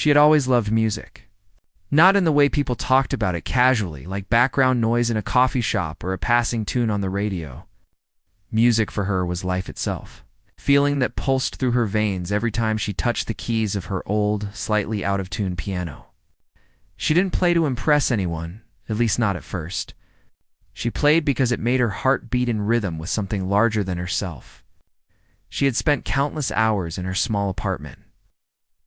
She had always loved music. Not in the way people talked about it casually, like background noise in a coffee shop or a passing tune on the radio. Music for her was life itself, feeling that pulsed through her veins every time she touched the keys of her old, slightly out-of-tune piano. She didn't play to impress anyone, at least not at first. She played because it made her heart beat in rhythm with something larger than herself. She had spent countless hours in her small apartment,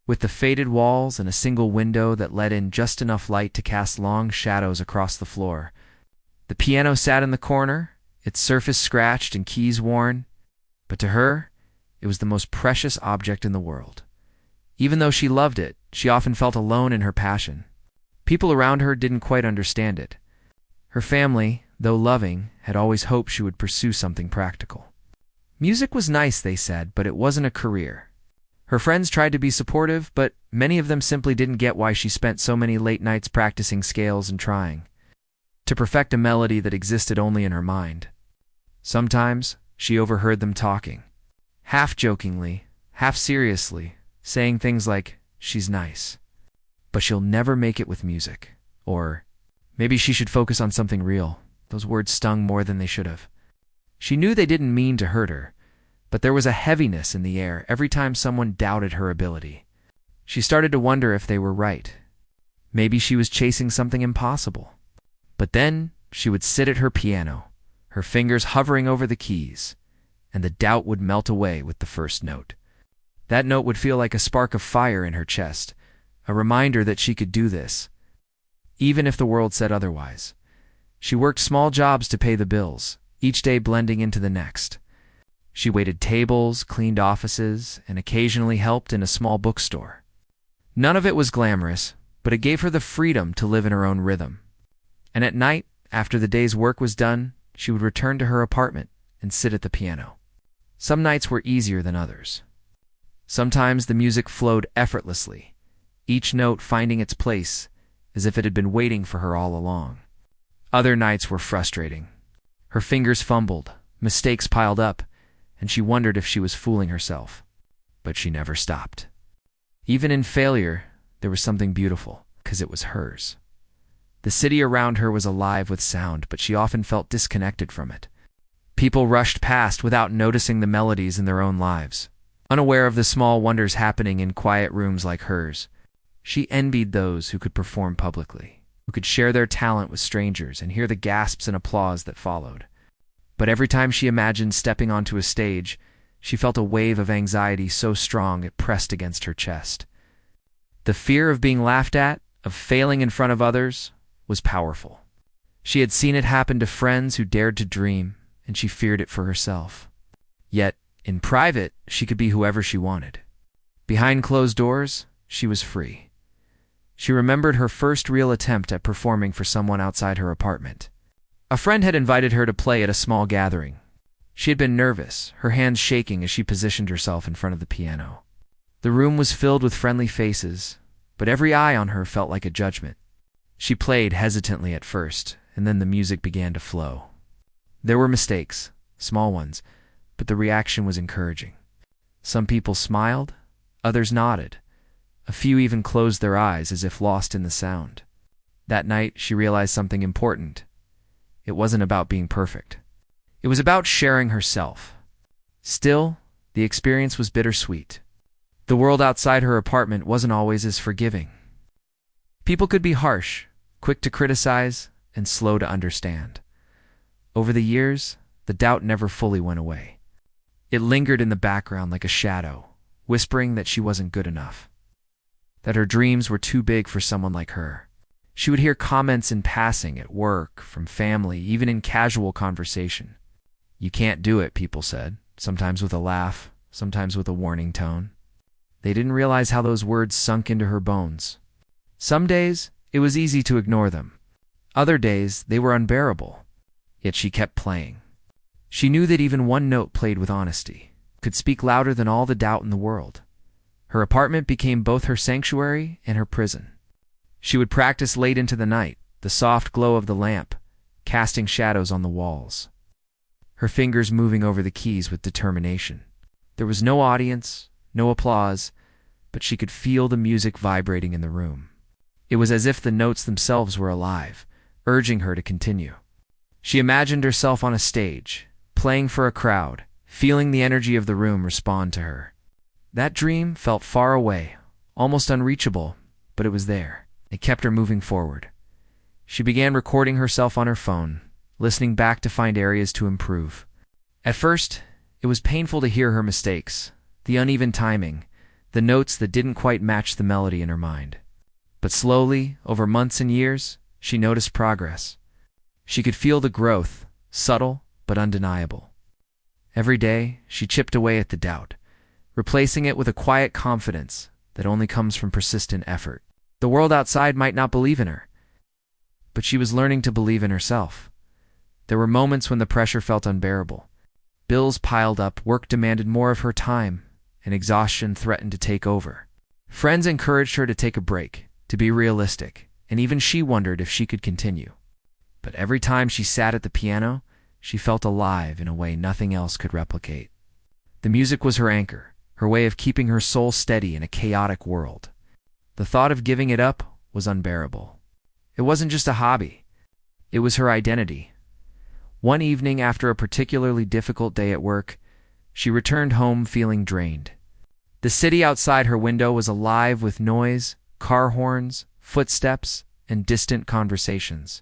with the faded walls and a single window that let in just enough light to cast long shadows across the floor. The piano sat in the corner, its surface scratched and keys worn, but to her, it was the most precious object in the world. Even though she loved it, she often felt alone in her passion. People around her didn't quite understand it. Her family, though loving, had always hoped she would pursue something practical. Music was nice, they said, but it wasn't a career. Her friends tried to be supportive, but many of them simply didn't get why she spent so many late nights practicing scales and trying to perfect a melody that existed only in her mind. Sometimes, she overheard them talking, half jokingly, half seriously, saying things like, "She's nice, but she'll never make it with music," or, "Maybe she should focus on something real." Those words stung more than they should have. She knew they didn't mean to hurt her, but there was a heaviness in the air every time someone doubted her ability. She started to wonder if they were right. Maybe she was chasing something impossible. But then she would sit at her piano, her fingers hovering over the keys, and the doubt would melt away with the first note. That note would feel like a spark of fire in her chest, a reminder that she could do this, even if the world said otherwise. She worked small jobs to pay the bills, each day blending into the next. She waited tables, cleaned offices, and occasionally helped in a small bookstore. None of it was glamorous, but it gave her the freedom to live in her own rhythm. And at night, after the day's work was done, she would return to her apartment and sit at the piano. Some nights were easier than others. Sometimes the music flowed effortlessly, each note finding its place as if it had been waiting for her all along. Other nights were frustrating. Her fingers fumbled, mistakes piled up, and she wondered if she was fooling herself. But she never stopped. Even in failure, there was something beautiful, because it was hers. The city around her was alive with sound, but she often felt disconnected from it. People rushed past without noticing the melodies in their own lives, unaware of the small wonders happening in quiet rooms like hers. She envied those who could perform publicly, who could share their talent with strangers and hear the gasps and applause that followed. But every time she imagined stepping onto a stage, she felt a wave of anxiety so strong it pressed against her chest. The fear of being laughed at, of failing in front of others, was powerful. She had seen it happen to friends who dared to dream, and she feared it for herself. Yet, in private, she could be whoever she wanted. Behind closed doors, she was free. She remembered her first real attempt at performing for someone outside her apartment. A friend had invited her to play at a small gathering. She had been nervous, her hands shaking as she positioned herself in front of the piano. The room was filled with friendly faces, but every eye on her felt like a judgment. She played hesitantly at first, and then the music began to flow. There were mistakes, small ones, but the reaction was encouraging. Some people smiled, others nodded. A few even closed their eyes as if lost in the sound. That night, she realized something important. It wasn't about being perfect. It was about sharing herself. Still, the experience was bittersweet. The world outside her apartment wasn't always as forgiving. People could be harsh, quick to criticize, and slow to understand. Over the years, the doubt never fully went away. It lingered in the background like a shadow, whispering that she wasn't good enough, that her dreams were too big for someone like her. She would hear comments in passing at work, from family, even in casual conversation. "You can't do it," people said, sometimes with a laugh, sometimes with a warning tone. They didn't realize how those words sunk into her bones. Some days, it was easy to ignore them. Other days, they were unbearable. Yet she kept playing. She knew that even one note played with honesty could speak louder than all the doubt in the world. Her apartment became both her sanctuary and her prison. She would practice late into the night, the soft glow of the lamp, casting shadows on the walls, her fingers moving over the keys with determination. There was no audience, no applause, but she could feel the music vibrating in the room. It was as if the notes themselves were alive, urging her to continue. She imagined herself on a stage, playing for a crowd, feeling the energy of the room respond to her. That dream felt far away, almost unreachable, but it was there. It kept her moving forward. She began recording herself on her phone, listening back to find areas to improve. At first, it was painful to hear her mistakes, the uneven timing, the notes that didn't quite match the melody in her mind. But slowly, over months and years, she noticed progress. She could feel the growth, subtle but undeniable. Every day, she chipped away at the doubt, replacing it with a quiet confidence that only comes from persistent effort. The world outside might not believe in her, but she was learning to believe in herself. There were moments when the pressure felt unbearable. Bills piled up, work demanded more of her time, and exhaustion threatened to take over. Friends encouraged her to take a break, to be realistic, and even she wondered if she could continue. But every time she sat at the piano, she felt alive in a way nothing else could replicate. The music was her anchor, her way of keeping her soul steady in a chaotic world. The thought of giving it up was unbearable. It wasn't just a hobby. It was her identity. One evening, after a particularly difficult day at work, she returned home feeling drained. The city outside her window was alive with noise, car horns, footsteps, and distant conversations.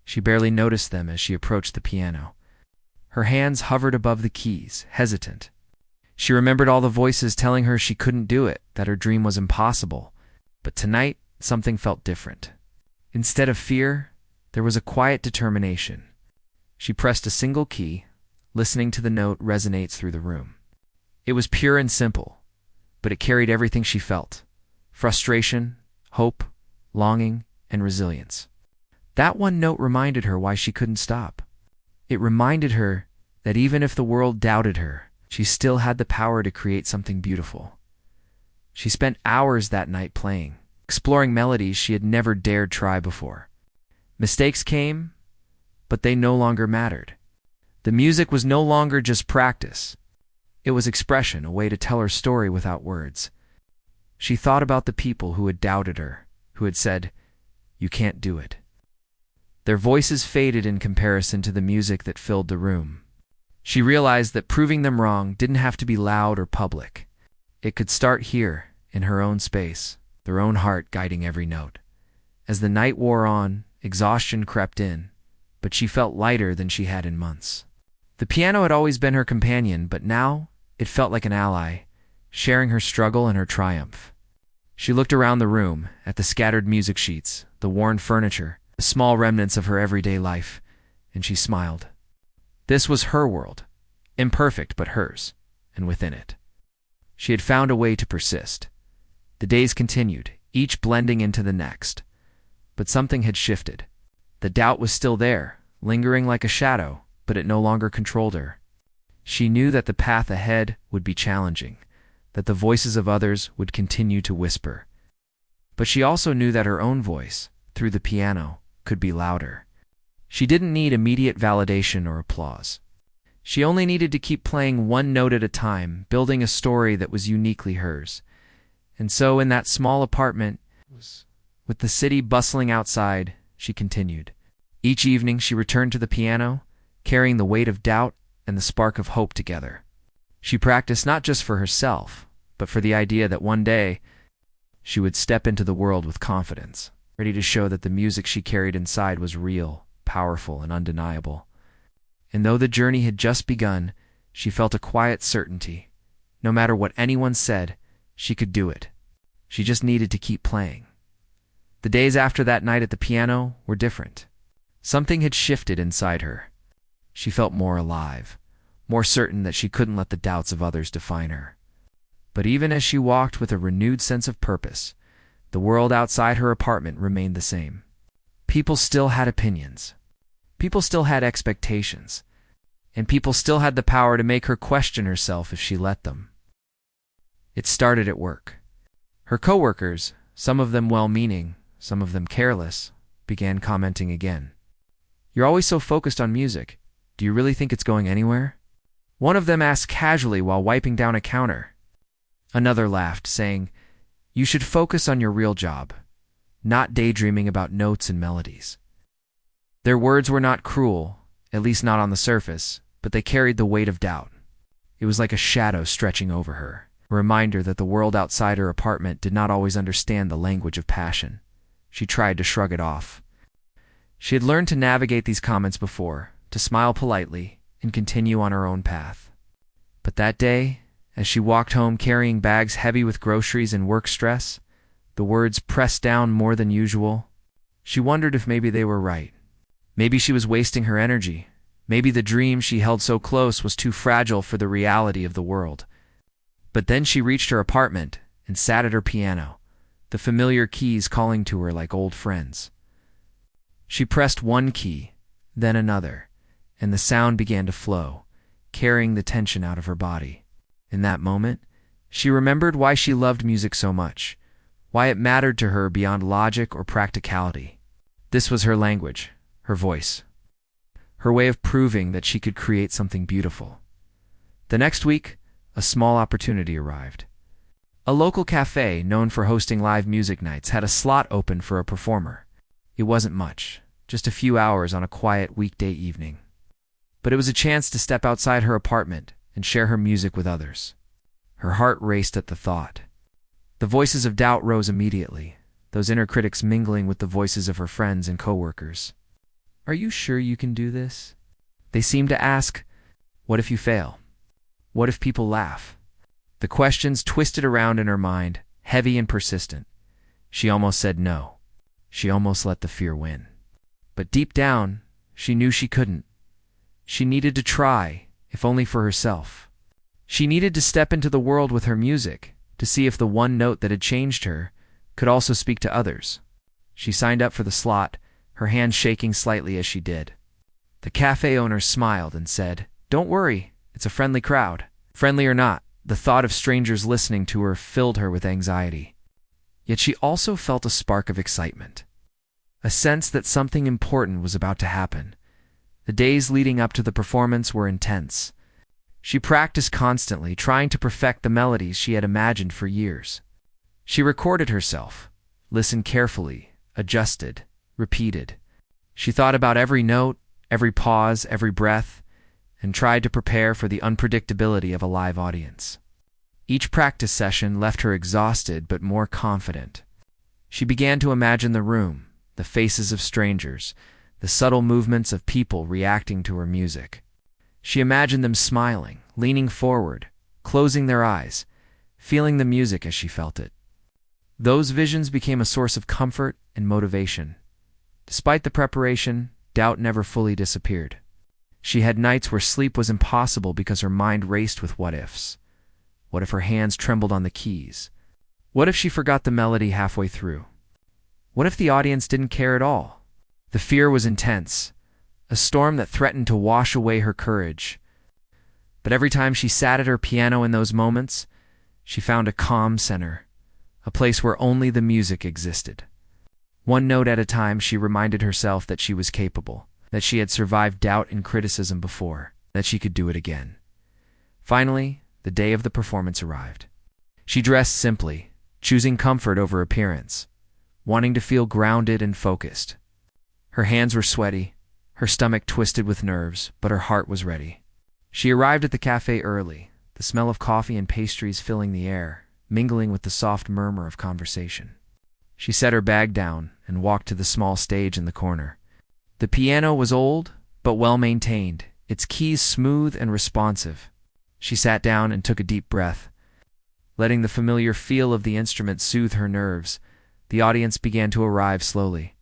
She barely noticed them as she approached the piano. Her hands hovered above the keys, hesitant. She remembered all the voices telling her she couldn't do it, that her dream was impossible. But tonight, something felt different. Instead of fear, there was a quiet determination. She pressed a single key, listening to the note resonate through the room. It was pure and simple, but it carried everything she felt: frustration, hope, longing, and resilience. That one note reminded her why she couldn't stop. It reminded her that even if the world doubted her, she still had the power to create something beautiful. She spent hours that night playing, exploring melodies she had never dared try before. Mistakes came, but they no longer mattered. The music was no longer just practice. It was expression, a way to tell her story without words. She thought about the people who had doubted her, who had said, "You can't do it." Their voices faded in comparison to the music that filled the room. She realized that proving them wrong didn't have to be loud or public. It could start here, in her own space, their own heart guiding every note. As the night wore on, exhaustion crept in, but she felt lighter than she had in months. The piano had always been her companion, but now it felt like an ally, sharing her struggle and her triumph. She looked around the room, at the scattered music sheets, the worn furniture, the small remnants of her everyday life, and she smiled. This was her world, imperfect but hers, and within it, she had found a way to persist. The days continued, each blending into the next. But something had shifted. The doubt was still there, lingering like a shadow, but it no longer controlled her. She knew that the path ahead would be challenging, that the voices of others would continue to whisper. But she also knew that her own voice, through the piano, could be louder. She didn't need immediate validation or applause. She only needed to keep playing one note at a time, building a story that was uniquely hers. And so in that small apartment, with the city bustling outside, she continued. Each evening she returned to the piano, carrying the weight of doubt and the spark of hope together. She practiced not just for herself, but for the idea that one day she would step into the world with confidence, ready to show that the music she carried inside was real, powerful, and undeniable. And though the journey had just begun, she felt a quiet certainty. No matter what anyone said, she could do it. She just needed to keep playing. The days after that night at the piano were different. Something had shifted inside her. She felt more alive, more certain that she couldn't let the doubts of others define her. But even as she walked with a renewed sense of purpose, the world outside her apartment remained the same. People still had opinions. People still had expectations. And people still had the power to make her question herself if she let them. It started at work. Her coworkers, some of them well-meaning, some of them careless, began commenting again. "You're always so focused on music. Do you really think it's going anywhere?" One of them asked casually while wiping down a counter. Another laughed, saying, You should focus on your real job, not daydreaming about notes and melodies. Their words were not cruel, at least not on the surface, but they carried the weight of doubt. It was like a shadow stretching over her, a reminder that the world outside her apartment did not always understand the language of passion. She tried to shrug it off. She had learned to navigate these comments before, to smile politely and continue on her own path. But that day, as she walked home carrying bags heavy with groceries and work stress, the words pressed down more than usual. She wondered if maybe they were right. Maybe she was wasting her energy. Maybe the dream she held so close was too fragile for the reality of the world. But then she reached her apartment and sat at her piano, the familiar keys calling to her like old friends. She pressed one key, then another, and the sound began to flow, carrying the tension out of her body. In that moment, she remembered why she loved music so much, why it mattered to her beyond logic or practicality. This was her language, her voice, her way of proving that she could create something beautiful. The next week, a small opportunity arrived. A local cafe known for hosting live music nights had a slot open for a performer. It wasn't much, just a few hours on a quiet weekday evening. But it was a chance to step outside her apartment and share her music with others. Her heart raced at the thought. The voices of doubt rose immediately, those inner critics mingling with the voices of her friends and coworkers. Are you sure you can do this? They seemed to ask, what if you fail? What if people laugh? The questions twisted around in her mind, heavy and persistent. She almost said no. She almost let the fear win. But deep down, she knew she couldn't. She needed to try, if only for herself. She needed to step into the world with her music, to see if the one note that had changed her could also speak to others. She signed up for the slot, her hands shaking slightly as she did. The cafe owner smiled and said, "Don't worry, it's a friendly crowd." Friendly or not, the thought of strangers listening to her filled her with anxiety. Yet she also felt a spark of excitement, a sense that something important was about to happen. The days leading up to the performance were intense. She practiced constantly, trying to perfect the melodies she had imagined for years. She recorded herself, listened carefully, adjusted, repeated. She thought about every note, every pause, every breath, and tried to prepare for the unpredictability of a live audience. Each practice session left her exhausted but more confident. She began to imagine the room, the faces of strangers, the subtle movements of people reacting to her music. She imagined them smiling, leaning forward, closing their eyes, feeling the music as she felt it. Those visions became a source of comfort and motivation. Despite the preparation, doubt never fully disappeared. She had nights where sleep was impossible because her mind raced with what-ifs. What if her hands trembled on the keys? What if she forgot the melody halfway through? What if the audience didn't care at all? The fear was intense, a storm that threatened to wash away her courage. But every time she sat at her piano in those moments, she found a calm center, a place where only the music existed. One note at a time, she reminded herself that she was capable, that she had survived doubt and criticism before, that she could do it again. Finally, the day of the performance arrived. She dressed simply, choosing comfort over appearance, wanting to feel grounded and focused. Her hands were sweaty, her stomach twisted with nerves, but her heart was ready. She arrived at the cafe early, the smell of coffee and pastries filling the air, mingling with the soft murmur of conversation. She set her bag down and walked to the small stage in the corner. The piano was old, but well-maintained, its keys smooth and responsive. She sat down and took a deep breath. Letting the familiar feel of the instrument soothe her nerves, the audience began to arrive slowly.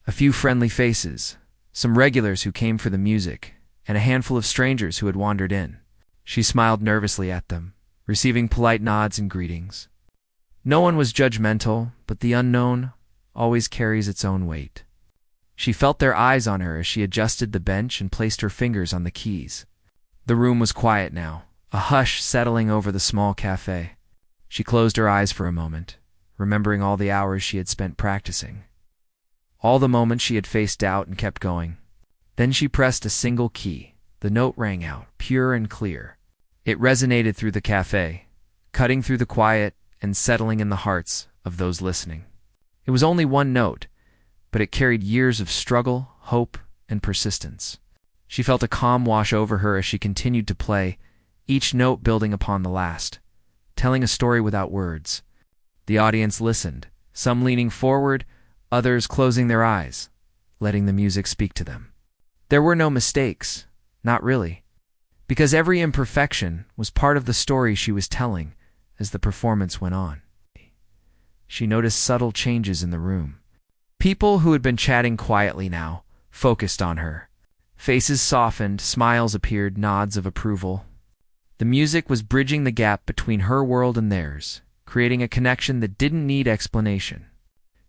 A few friendly faces, some regulars who came for the music, and a handful of strangers who had wandered in. She smiled nervously at them, receiving polite nods and greetings. No one was judgmental, but the unknown always carries its own weight. She felt their eyes on her as she adjusted the bench and placed her fingers on the keys. The room was quiet now, a hush settling over the small cafe. She closed her eyes for a moment, remembering all the hours she had spent practicing. All the moments she had faced doubt and kept going. Then she pressed a single key. The note rang out, pure and clear. It resonated through the cafe, cutting through the quiet and settling in the hearts of those listening. It was only one note, but it carried years of struggle, hope, and persistence. She felt a calm wash over her as she continued to play, each note building upon the last, telling a story without words. The audience listened, some leaning forward, others closing their eyes, letting the music speak to them. There were no mistakes, not really, because every imperfection was part of the story she was telling as the performance went on. She noticed subtle changes in the room. People who had been chatting quietly now focused on her. Faces softened, smiles appeared, nods of approval. The music was bridging the gap between her world and theirs, creating a connection that didn't need explanation.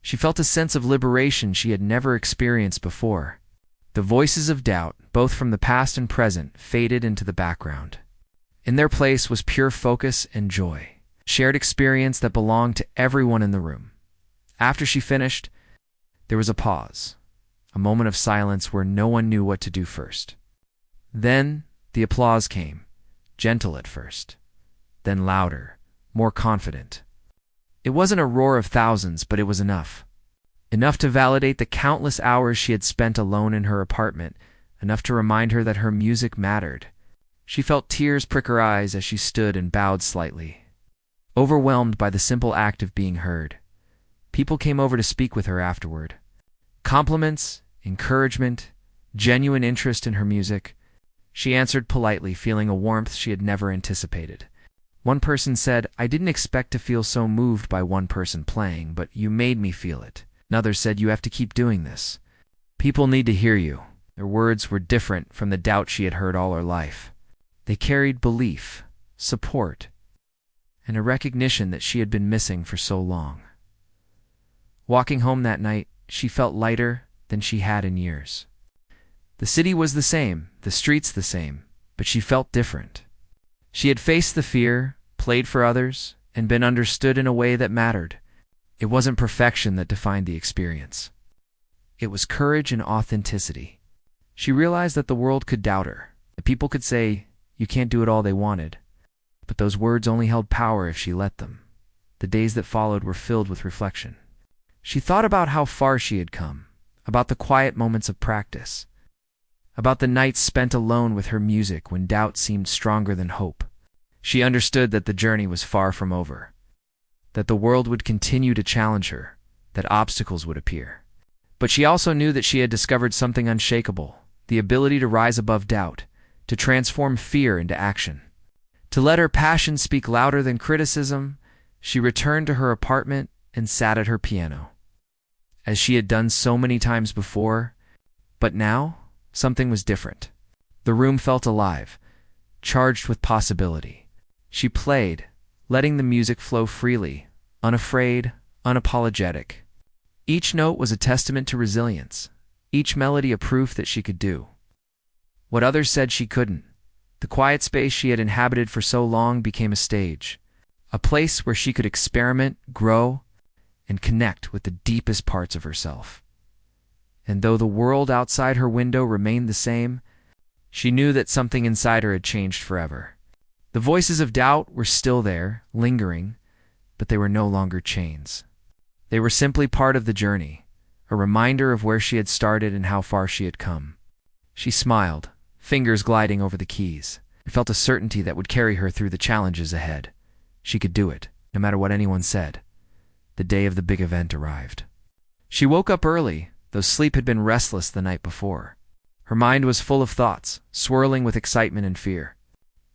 She felt a sense of liberation she had never experienced before. The voices of doubt, both from the past and present, faded into the background. In their place was pure focus and joy, shared experience that belonged to everyone in the room. After she finished, there was a pause, a moment of silence where no one knew what to do first. Then the applause came, gentle at first, then louder, more confident. It wasn't a roar of thousands, but it was enough. Enough to validate the countless hours she had spent alone in her apartment, enough to remind her that her music mattered. She felt tears prick her eyes as she stood and bowed slightly, overwhelmed by the simple act of being heard. People came over to speak with her afterward. Compliments, encouragement, genuine interest in her music. She answered politely, feeling a warmth she had never anticipated. One person said, "I didn't expect to feel so moved by one person playing, but you made me feel it." Another said, "You have to keep doing this. People need to hear you." Their words were different from the doubt she had heard all her life. They carried belief, support, and a recognition that she had been missing for so long. Walking home that night, she felt lighter than she had in years. The city was the same, the streets the same, but she felt different. She had faced the fear, played for others, and been understood in a way that mattered. It wasn't perfection that defined the experience. It was courage and authenticity. She realized that the world could doubt her. The people could say, "You can't do it all," they wanted. But those words only held power if she let them. The days that followed were filled with reflection. She thought about how far she had come, about the quiet moments of practice, about the nights spent alone with her music when doubt seemed stronger than hope. She understood that the journey was far from over, that the world would continue to challenge her, that obstacles would appear. But she also knew that she had discovered something unshakable, the ability to rise above doubt, to transform fear into action. To let her passion speak louder than criticism, she returned to her apartment and sat at her piano, as she had done so many times before. But now, something was different. The room felt alive, charged with possibility. She played, letting the music flow freely, unafraid, unapologetic. Each note was a testament to resilience, each melody a proof that she could do what others said she couldn't. The quiet space she had inhabited for so long became a stage, a place where she could experiment, grow, and connect with the deepest parts of herself. And though the world outside her window remained the same, she knew that something inside her had changed forever. The voices of doubt were still there, lingering, but they were no longer chains. They were simply part of the journey, a reminder of where she had started and how far she had come. She smiled, fingers gliding over the keys, and felt a certainty that would carry her through the challenges ahead. She could do it, no matter what anyone said. The day of the big event arrived. She woke up early, though sleep had been restless the night before. Her mind was full of thoughts, swirling with excitement and fear.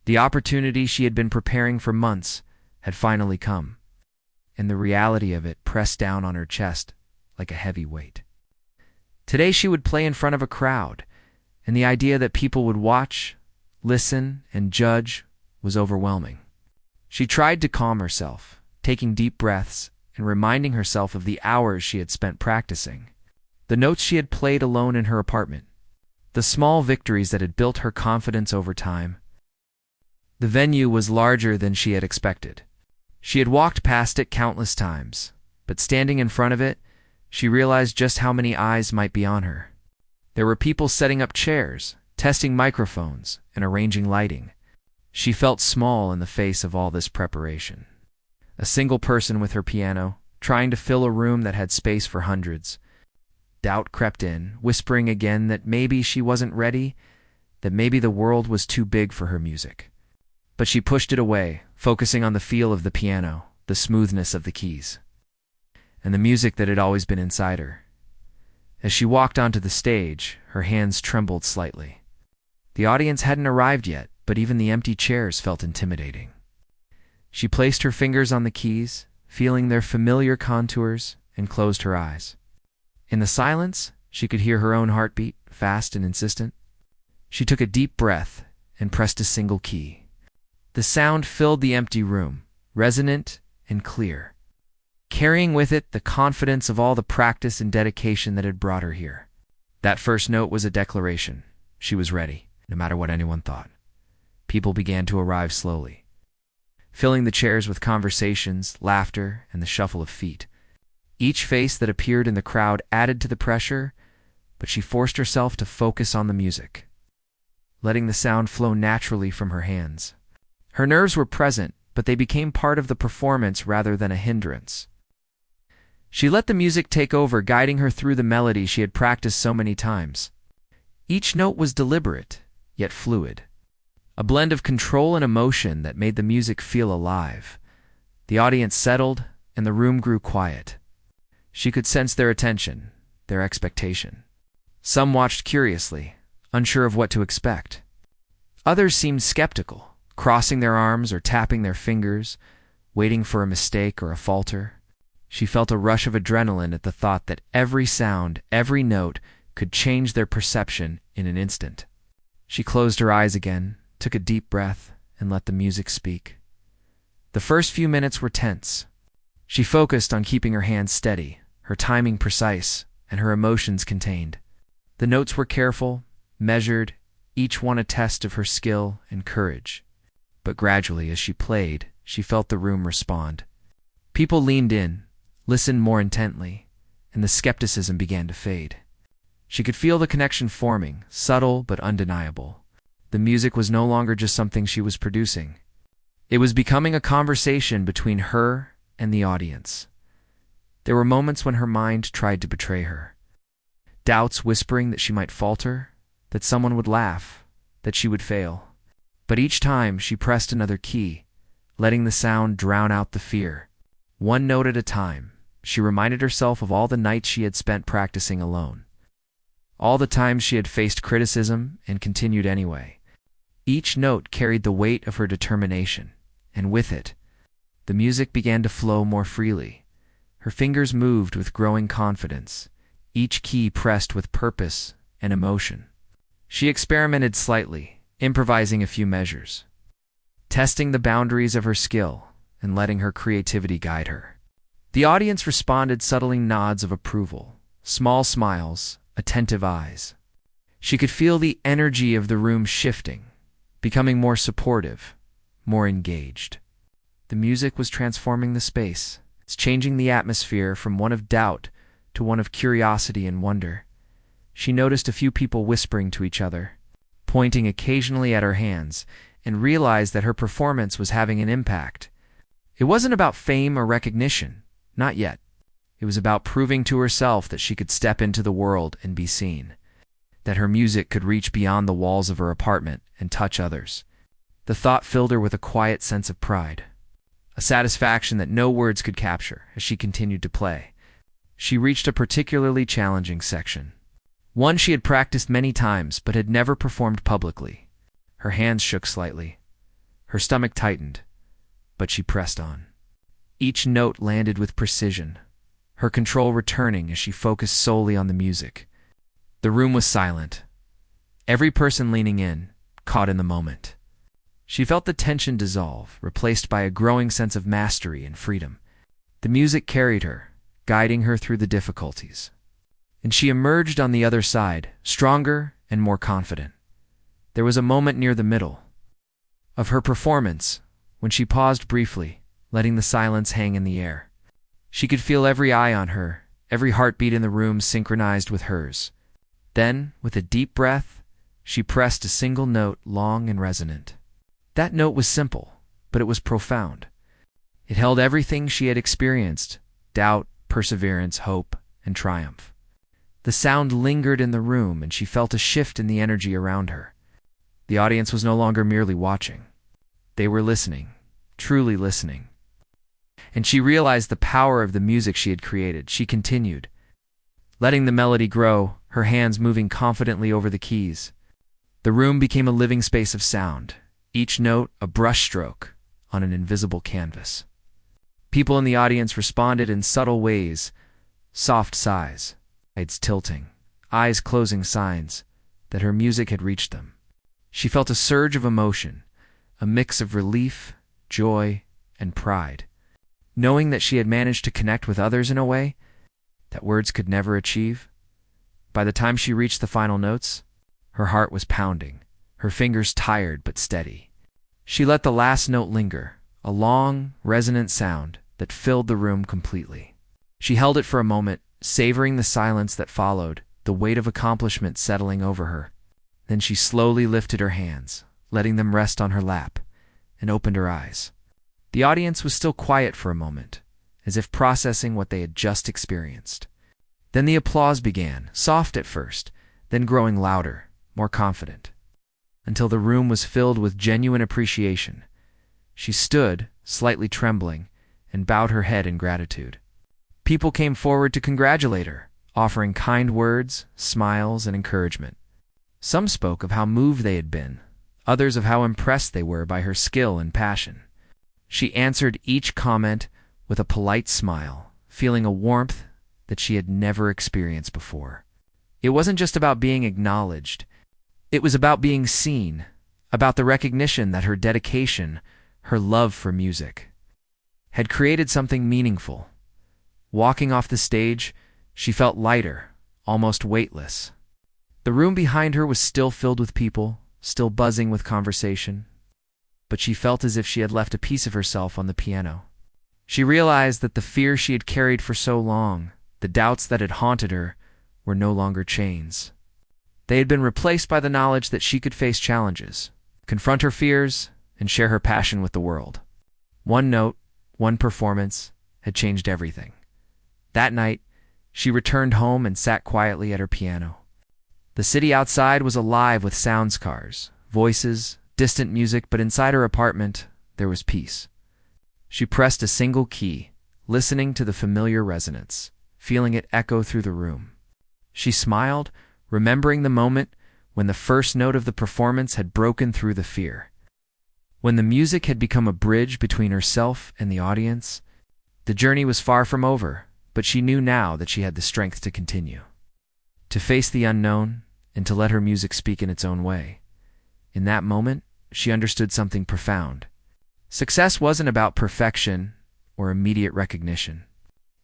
The opportunity she had been preparing for months had finally come, and the reality of it pressed down on her chest like a heavy weight. Today she would play in front of a crowd, and the idea that people would watch, listen, and judge was overwhelming. She tried to calm herself, taking deep breaths and reminding herself of the hours she had spent practicing, the notes she had played alone in her apartment, the small victories that had built her confidence over time. The venue was larger than she had expected. She had walked past it countless times, but standing in front of it, she realized just how many eyes might be on her. There were people setting up chairs, testing microphones, and arranging lighting. She felt small in the face of all this preparation. A single person with her piano, trying to fill a room that had space for hundreds. Doubt crept in, whispering again that maybe she wasn't ready, that maybe the world was too big for her music. But she pushed it away, focusing on the feel of the piano, the smoothness of the keys, and the music that had always been inside her. As she walked onto the stage, her hands trembled slightly. The audience hadn't arrived yet, but even the empty chairs felt intimidating. She placed her fingers on the keys, feeling their familiar contours, and closed her eyes. In the silence, she could hear her own heartbeat, fast and insistent. She took a deep breath and pressed a single key. The sound filled the empty room, resonant and clear, carrying with it the confidence of all the practice and dedication that had brought her here. That first note was a declaration. She was ready, no matter what anyone thought. People began to arrive slowly, filling the chairs with conversations, laughter, and the shuffle of feet. Each face that appeared in the crowd added to the pressure, but she forced herself to focus on the music, letting the sound flow naturally from her hands. Her nerves were present, but they became part of the performance rather than a hindrance. She let the music take over, guiding her through the melody she had practiced so many times. Each note was deliberate, yet fluid, a blend of control and emotion that made the music feel alive. The audience settled, and the room grew quiet. She could sense their attention, their expectation. Some watched curiously, unsure of what to expect. Others seemed skeptical, crossing their arms or tapping their fingers, waiting for a mistake or a falter. She felt a rush of adrenaline at the thought that every sound, every note, could change their perception in an instant. She closed her eyes again, took a deep breath, and let the music speak. The first few minutes were tense. She focused on keeping her hands steady, her timing precise, and her emotions contained. The notes were careful, measured, each one a test of her skill and courage. But gradually, as she played, she felt the room respond. People leaned in, listened more intently, and the skepticism began to fade. She could feel the connection forming, subtle but undeniable. The music was no longer just something she was producing. It was becoming a conversation between her and the audience. There were moments when her mind tried to betray her. Doubts whispering that she might falter, that someone would laugh, that she would fail. But each time she pressed another key, letting the sound drown out the fear. One note at a time, she reminded herself of all the nights she had spent practicing alone. All the times she had faced criticism and continued anyway. Each note carried the weight of her determination, and with it, the music began to flow more freely. Her fingers moved with growing confidence, each key pressed with purpose and emotion. She experimented slightly, improvising a few measures, testing the boundaries of her skill and letting her creativity guide her. The audience responded, subtly nods of approval, small smiles, attentive eyes. She could feel the energy of the room shifting, becoming more supportive, more engaged. The music was transforming the space. It's changing the atmosphere from one of doubt to one of curiosity and wonder. She noticed a few people whispering to each other, pointing occasionally at her hands, and realized that her performance was having an impact. It wasn't about fame or recognition, not yet. It was about proving to herself that she could step into the world and be seen, that her music could reach beyond the walls of her apartment and touch others. The thought filled her with a quiet sense of pride, a satisfaction that no words could capture as she continued to play. She reached a particularly challenging section, one she had practiced many times but had never performed publicly. Her hands shook slightly. Her stomach tightened, but she pressed on. Each note landed with precision, her control returning as she focused solely on the music. The room was silent, every person leaning in, caught in the moment. She felt the tension dissolve, replaced by a growing sense of mastery and freedom. The music carried her, guiding her through the difficulties. And she emerged on the other side, stronger and more confident. There was a moment near the middle of her performance when she paused briefly, letting the silence hang in the air. She could feel every eye on her, every heartbeat in the room synchronized with hers. Then, with a deep breath, she pressed a single note, long and resonant. That note was simple, but it was profound. It held everything she had experienced: doubt, perseverance, hope, and triumph. The sound lingered in the room, and she felt a shift in the energy around her. The audience was no longer merely watching. They were listening, truly listening. And she realized the power of the music she had created. She continued, letting the melody grow, her hands moving confidently over the keys. The room became a living space of sound, each note a brushstroke on an invisible canvas. People in the audience responded in subtle ways, soft sighs, heads tilting, eyes closing, signs that her music had reached them. She felt a surge of emotion, a mix of relief, joy, and pride, knowing that she had managed to connect with others in a way that words could never achieve. By the time she reached the final notes, her heart was pounding, her fingers tired but steady. She let the last note linger, a long, resonant sound that filled the room completely. She held it for a moment, savoring the silence that followed, the weight of accomplishment settling over her. Then she slowly lifted her hands, letting them rest on her lap, and opened her eyes. The audience was still quiet for a moment, as if processing what they had just experienced. Then the applause began, soft at first, then growing louder, more confident, until the room was filled with genuine appreciation. She stood, slightly trembling, and bowed her head in gratitude. People came forward to congratulate her, offering kind words, smiles, and encouragement. Some spoke of how moved they had been, others of how impressed they were by her skill and passion. She answered each comment with a polite smile, feeling a warmth that she had never experienced before. It wasn't just about being acknowledged. It was about being seen, about the recognition that her dedication, her love for music, had created something meaningful. Walking off the stage, she felt lighter, almost weightless. The room behind her was still filled with people, still buzzing with conversation, but she felt as if she had left a piece of herself on the piano. She realized that the fear she had carried for so long, the doubts that had haunted her, were no longer chains. They had been replaced by the knowledge that she could face challenges, confront her fears, and share her passion with the world. One note, one performance, had changed everything. That night, she returned home and sat quietly at her piano. The city outside was alive with sounds cars, voices, distant music, but inside her apartment, there was peace. She pressed a single key, listening to the familiar resonance, feeling it echo through the room. She smiled, remembering the moment when the first note of the performance had broken through the fear. When the music had become a bridge between herself and the audience, the journey was far from over, but she knew now that she had the strength to continue, to face the unknown, and to let her music speak in its own way. In that moment, she understood something profound. Success wasn't about perfection or immediate recognition.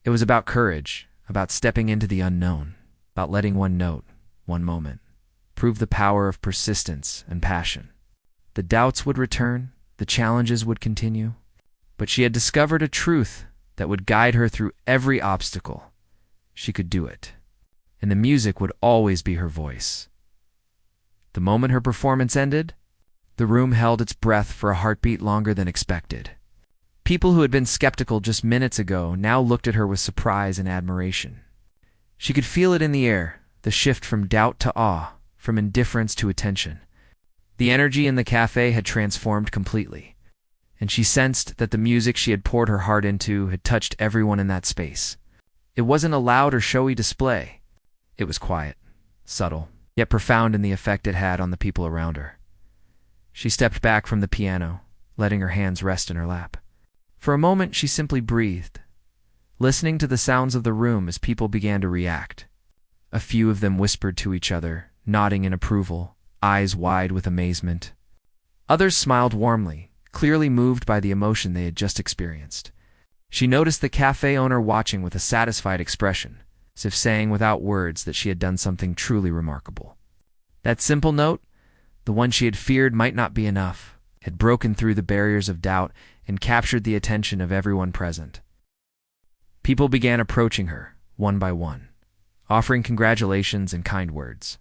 It was about courage, about stepping into the unknown, about letting one note, one moment, prove the power of persistence and passion. The doubts would return, the challenges would continue, but she had discovered a truth that would guide her through every obstacle. She could do it, and the music would always be her voice. The moment her performance ended, the room held its breath for a heartbeat longer than expected. People who had been skeptical just minutes ago now looked at her with surprise and admiration. She could feel it in the air, the shift from doubt to awe, from indifference to attention. The energy in the cafe had transformed completely, and she sensed that the music she had poured her heart into had touched everyone in that space. It wasn't a loud or showy display. It was quiet, subtle, yet profound in the effect it had on the people around her. She stepped back from the piano, letting her hands rest in her lap. For a moment, she simply breathed, listening to the sounds of the room as people began to react. A few of them whispered to each other, nodding in approval, eyes wide with amazement. Others smiled warmly, clearly moved by the emotion they had just experienced. She noticed the cafe owner watching with a satisfied expression, as if saying without words that she had done something truly remarkable. That simple note, the one she had feared might not be enough, had broken through the barriers of doubt and captured the attention of everyone present. People began approaching her, one by one, offering congratulations and kind words.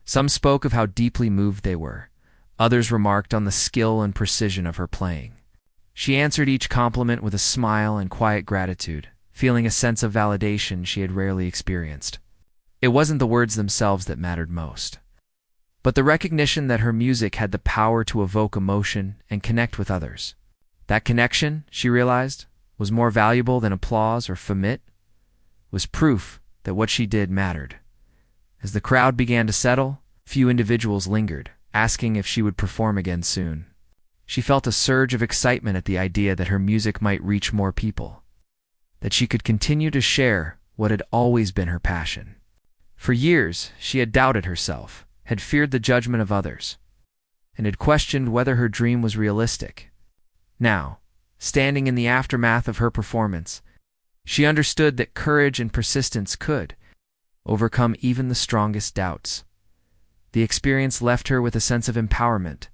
Some spoke of how deeply moved they were. Others remarked on the skill and precision of her playing. She answered each compliment with a smile and quiet gratitude, feeling a sense of validation she had rarely experienced. It wasn't the words themselves that mattered most, but the recognition that her music had the power to evoke emotion and connect with others. That connection, she realized, was more valuable than applause or fame, was proof that what she did mattered. As the crowd began to settle, few individuals lingered, asking if she would perform again soon. She felt a surge of excitement at the idea that her music might reach more people, that she could continue to share what had always been her passion. For years, she had doubted herself, had feared the judgment of others, and had questioned whether her dream was realistic. Now, standing in the aftermath of her performance, she understood that courage and persistence could overcome even the strongest doubts. The experience left her with a sense of empowerment.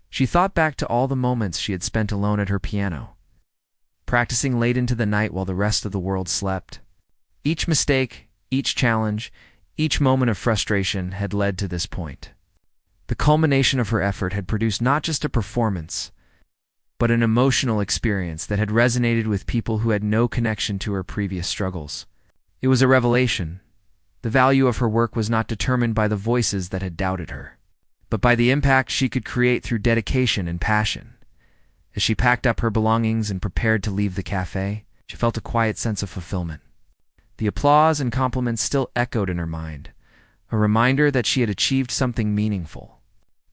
She thought back to all the moments she had spent alone at her piano, practicing late into the night while the rest of the world slept. Each mistake, each challenge, each moment of frustration had led to this point. The culmination of her effort had produced not just a performance, but an emotional experience that had resonated with people who had no connection to her previous struggles. It was a revelation. The value of her work was not determined by the voices that had doubted her, but by the impact she could create through dedication and passion. As she packed up her belongings and prepared to leave the cafe, she felt a quiet sense of fulfillment. The applause and compliments still echoed in her mind, a reminder that she had achieved something meaningful.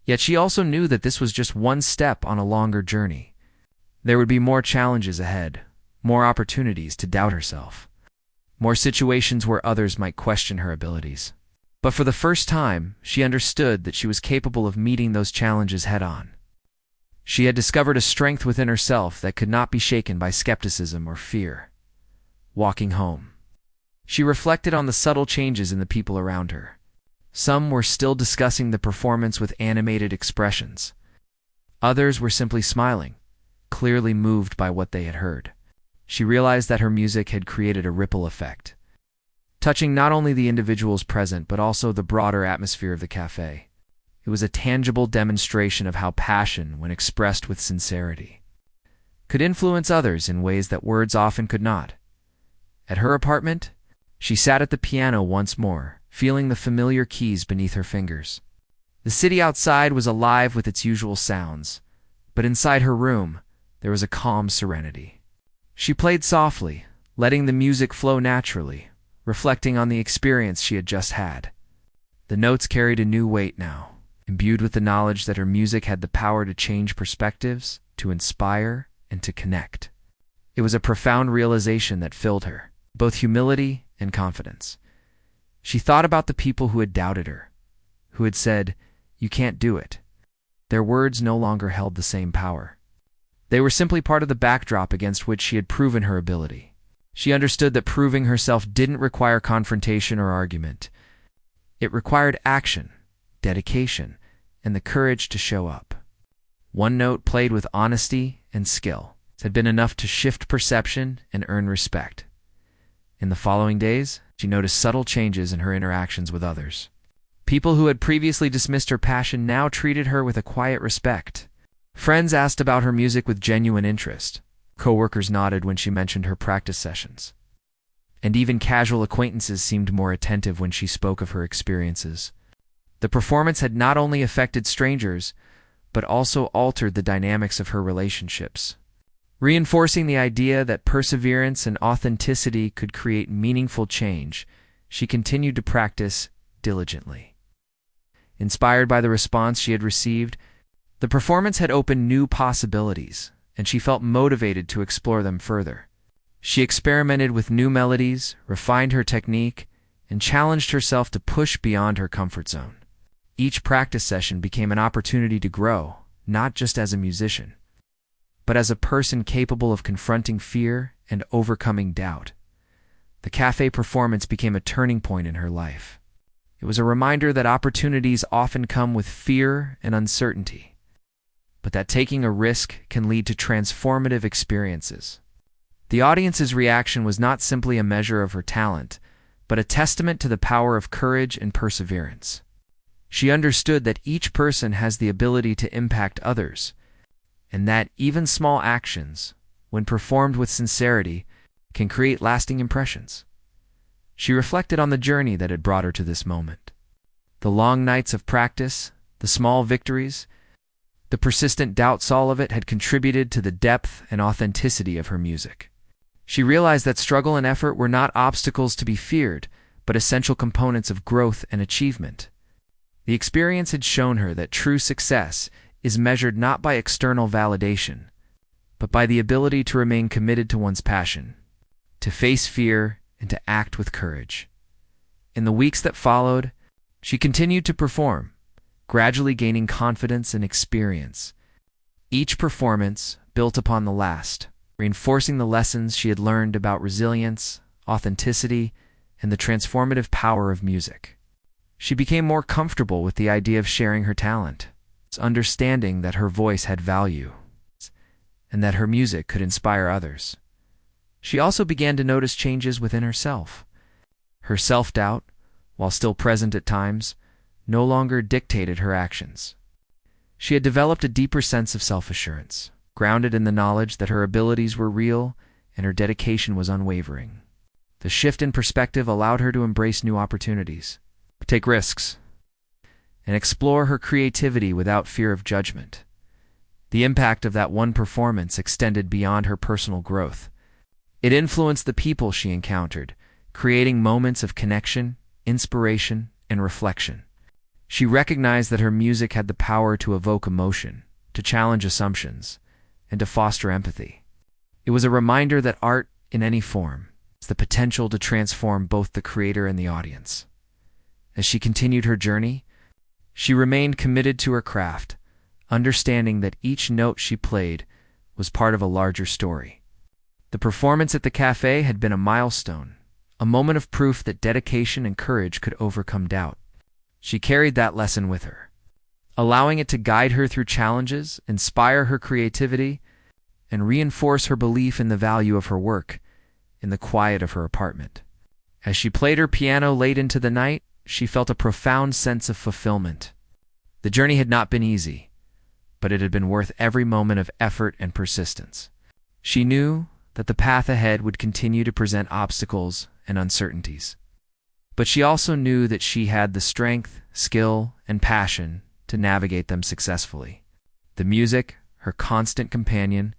Yet she also knew that this was just one step on a longer journey. There would be more challenges ahead, more opportunities to doubt herself, more situations where others might question her abilities. But for the first time, she understood that she was capable of meeting those challenges head-on. She had discovered a strength within herself that could not be shaken by skepticism or fear. Walking home, she reflected on the subtle changes in the people around her. Some were still discussing the performance with animated expressions. Others were simply smiling, clearly moved by what they had heard. She realized that her music had created a ripple effect, touching not only the individuals present but also the broader atmosphere of the cafe. It was a tangible demonstration of how passion, when expressed with sincerity, could influence others in ways that words often could not. At her apartment, she sat at the piano once more, feeling the familiar keys beneath her fingers. The city outside was alive with its usual sounds, but inside her room, there was a calm serenity. She played softly, letting the music flow naturally, reflecting on the experience she had just had. The notes carried a new weight now, imbued with the knowledge that her music had the power to change perspectives, to inspire, and to connect. It was a profound realization that filled her, both humility and confidence. She thought about the people who had doubted her, who had said, "You can't do it." Their words no longer held the same power. They were simply part of the backdrop against which she had proven her ability. She understood that proving herself didn't require confrontation or argument. It required action, dedication, and the courage to show up. One note played with honesty and skill had been enough to shift perception and earn respect. In the following days, she noticed subtle changes in her interactions with others. People who had previously dismissed her passion now treated her with a quiet respect. Friends asked about her music with genuine interest. Coworkers nodded when she mentioned her practice sessions. And even casual acquaintances seemed more attentive when she spoke of her experiences. The performance had not only affected strangers, but also altered the dynamics of her relationships, reinforcing the idea that perseverance and authenticity could create meaningful change. She continued to practice diligently. Inspired by the response she had received, the performance had opened new possibilities, and she felt motivated to explore them further. She experimented with new melodies, refined her technique, and challenged herself to push beyond her comfort zone. Each practice session became an opportunity to grow, not just as a musician, but as a person capable of confronting fear and overcoming doubt. The cafe performance became a turning point in her life. It was a reminder that opportunities often come with fear and uncertainty, but that taking a risk can lead to transformative experiences. The audience's reaction was not simply a measure of her talent, but a testament to the power of courage and perseverance. She understood that each person has the ability to impact others, and that even small actions, when performed with sincerity, can create lasting impressions. She reflected on the journey that had brought her to this moment. The long nights of practice, the small victories, the persistent doubts, all of it had contributed to the depth and authenticity of her music. She realized that struggle and effort were not obstacles to be feared, but essential components of growth and achievement. The experience had shown her that true success is measured not by external validation, but by the ability to remain committed to one's passion, to face fear, and to act with courage. In the weeks that followed, she continued to perform, gradually gaining confidence and experience. Each performance built upon the last, reinforcing the lessons she had learned about resilience, authenticity, and the transformative power of music. She became more comfortable with the idea of sharing her talent, understanding that her voice had value, and that her music could inspire others. She also began to notice changes within herself. Her self-doubt, while still present at times, no longer dictated her actions. She had developed a deeper sense of self-assurance, grounded in the knowledge that her abilities were real and her dedication was unwavering. The shift in perspective allowed her to embrace new opportunities, take risks, and explore her creativity without fear of judgment. The impact of that one performance extended beyond her personal growth. It influenced the people she encountered, creating moments of connection, inspiration, and reflection. She recognized that her music had the power to evoke emotion, to challenge assumptions, and to foster empathy. It was a reminder that art, in any form, has the potential to transform both the creator and the audience. As she continued her journey, she remained committed to her craft, understanding that each note she played was part of a larger story. The performance at the cafe had been a milestone, a moment of proof that dedication and courage could overcome doubt. She carried that lesson with her, allowing it to guide her through challenges, inspire her creativity, and reinforce her belief in the value of her work in the quiet of her apartment. As she played her piano late into the night, she felt a profound sense of fulfillment. The journey had not been easy, but it had been worth every moment of effort and persistence. She knew that the path ahead would continue to present obstacles and uncertainties. But she also knew that she had the strength, skill, and passion to navigate them successfully. The music, her constant companion,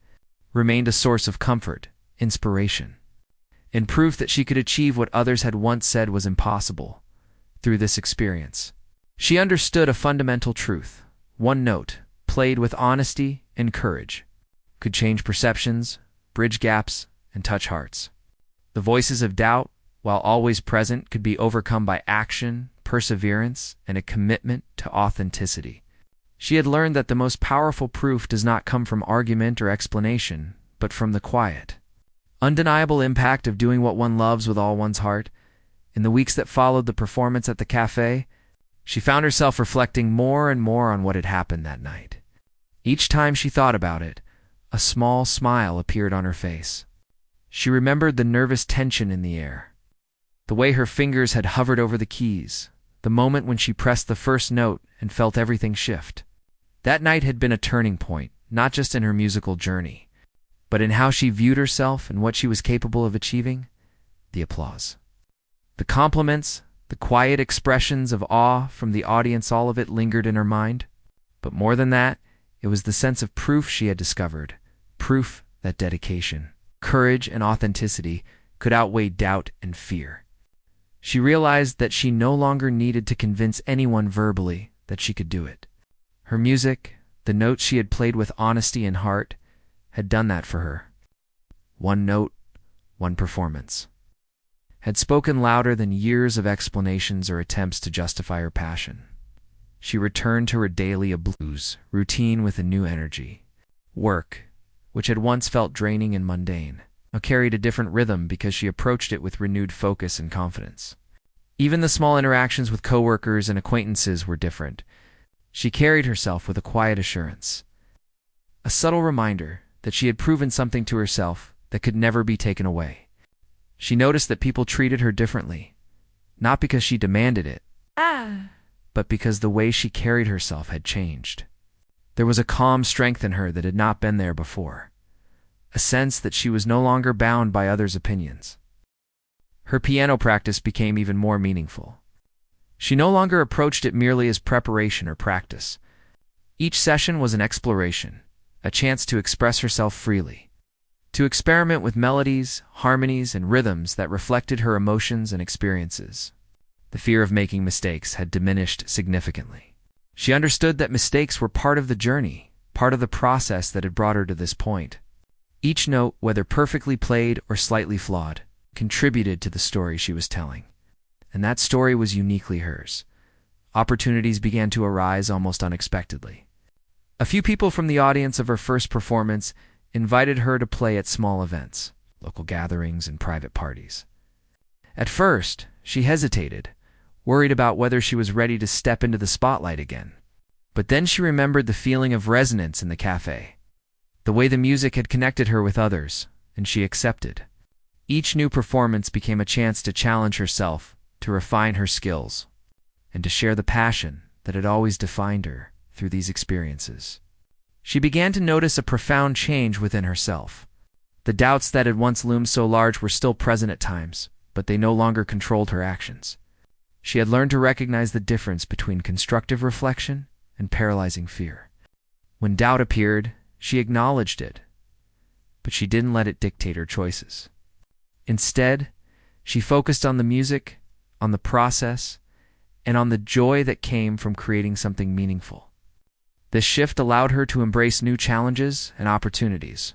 remained a source of comfort, inspiration, and proof that she could achieve what others had once said was impossible. Through this experience, she understood a fundamental truth. One note, played with honesty and courage, could change perceptions, bridge gaps, and touch hearts. The voices of doubt, while always present, could be overcome by action, perseverance, and a commitment to authenticity. She had learned that the most powerful proof does not come from argument or explanation, but from the quiet, undeniable impact of doing what one loves with all one's heart. In the weeks that followed the performance at the cafe, she found herself reflecting more and more on what had happened that night. Each time she thought about it, a small smile appeared on her face. She remembered the nervous tension in the air, the way her fingers had hovered over the keys, the moment when she pressed the first note and felt everything shift. That night had been a turning point, not just in her musical journey, but in how she viewed herself and what she was capable of achieving. The applause, the compliments, the quiet expressions of awe from the audience, all of it lingered in her mind. But more than that, it was the sense of proof she had discovered, proof that dedication, courage, and authenticity could outweigh doubt and fear. She realized that she no longer needed to convince anyone verbally that she could do it. Her music, the notes she had played with honesty and heart, had done that for her. One note, one performance, had spoken louder than years of explanations or attempts to justify her passion. She returned to her daily blues routine with a new energy. Work, which had once felt draining and mundane, now carried a different rhythm because she approached it with renewed focus and confidence. Even the small interactions with coworkers and acquaintances were different. She carried herself with a quiet assurance, a subtle reminder that she had proven something to herself that could never be taken away. She noticed that people treated her differently, not because she demanded it, but because the way she carried herself had changed. There was a calm strength in her that had not been there before, a sense that she was no longer bound by others' opinions. Her piano practice became even more meaningful. She no longer approached it merely as preparation or practice. Each session was an exploration, a chance to express herself freely, to experiment with melodies, harmonies, and rhythms that reflected her emotions and experiences. The fear of making mistakes had diminished significantly. She understood that mistakes were part of the journey, part of the process that had brought her to this point. Each note, whether perfectly played or slightly flawed, contributed to the story she was telling. And that story was uniquely hers. Opportunities began to arise almost unexpectedly. A few people from the audience of her first performance invited her to play at small events, local gatherings, and private parties. At first, she hesitated, worried about whether she was ready to step into the spotlight again. But then she remembered the feeling of resonance in the cafe, the way the music had connected her with others, and she accepted. Each new performance became a chance to challenge herself, to refine her skills, and to share the passion that had always defined her through these experiences. She began to notice a profound change within herself. The doubts that had once loomed so large were still present at times, but they no longer controlled her actions. She had learned to recognize the difference between constructive reflection and paralyzing fear. When doubt appeared, she acknowledged it, but she didn't let it dictate her choices. Instead, she focused on the music, on the process, and on the joy that came from creating something meaningful. This shift allowed her to embrace new challenges and opportunities.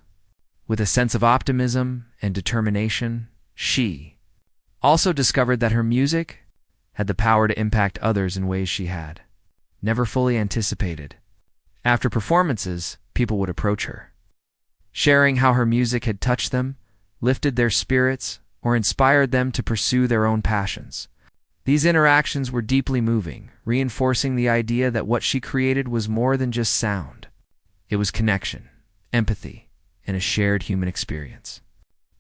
With a sense of optimism and determination, she also discovered that her music had the power to impact others in ways she had never fully anticipated. After performances, people would approach her, sharing how her music had touched them, lifted their spirits, or inspired them to pursue their own passions. These interactions were deeply moving, reinforcing the idea that what she created was more than just sound. It was connection, empathy, and a shared human experience.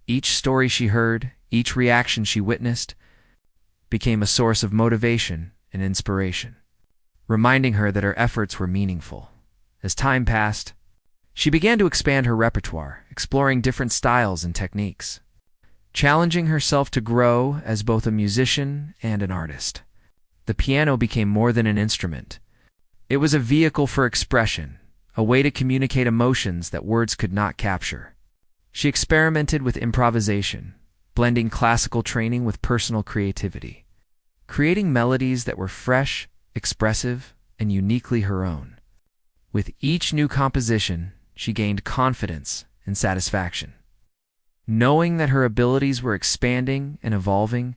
Each story she heard, each reaction she witnessed, became a source of motivation and inspiration, reminding her that her efforts were meaningful. As time passed, she began to expand her repertoire, exploring different styles and techniques, challenging herself to grow as both a musician and an artist. The piano became more than an instrument. It was a vehicle for expression, a way to communicate emotions that words could not capture. She experimented with improvisation, blending classical training with personal creativity, creating melodies that were fresh, expressive, and uniquely her own. With each new composition, she gained confidence and satisfaction, knowing that her abilities were expanding and evolving.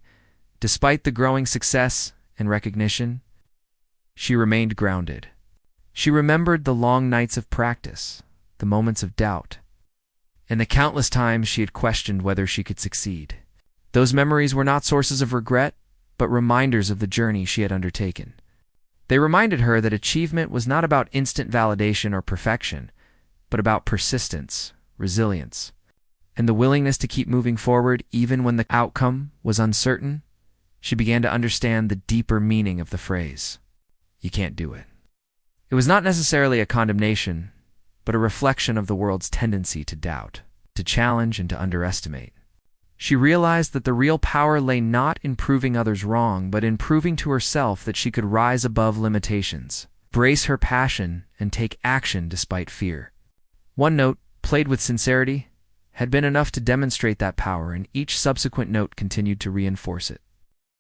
Despite the growing success and recognition, she remained grounded. She remembered the long nights of practice, the moments of doubt, and the countless times she had questioned whether she could succeed. Those memories were not sources of regret, but reminders of the journey she had undertaken. They reminded her that achievement was not about instant validation or perfection, but about persistence, resilience, and the willingness to keep moving forward even when the outcome was uncertain. She began to understand the deeper meaning of the phrase, "You can't do it." It was not necessarily a condemnation, but a reflection of the world's tendency to doubt, to challenge, and to underestimate. She realized that the real power lay not in proving others wrong, but in proving to herself that she could rise above limitations, brace her passion, and take action despite fear. One note, played with sincerity, had been enough to demonstrate that power, and each subsequent note continued to reinforce it.